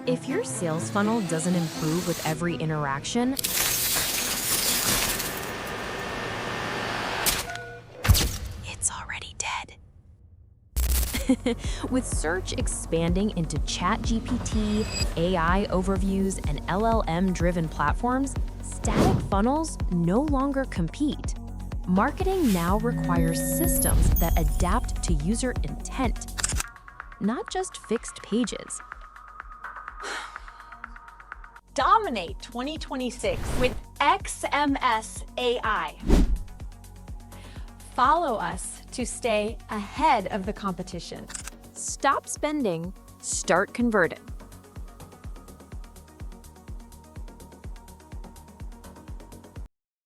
If your sales funnel doesn't improve with every interaction, it's already dead. With search expanding into ChatGPT, AI overviews, and LLM-driven platforms, static funnels no longer compete. Marketing now requires systems that adapt to user intent, not just fixed pages. Dominate 2026 with XMS AI. Follow us to stay ahead of the competition. Stop spending, start converting.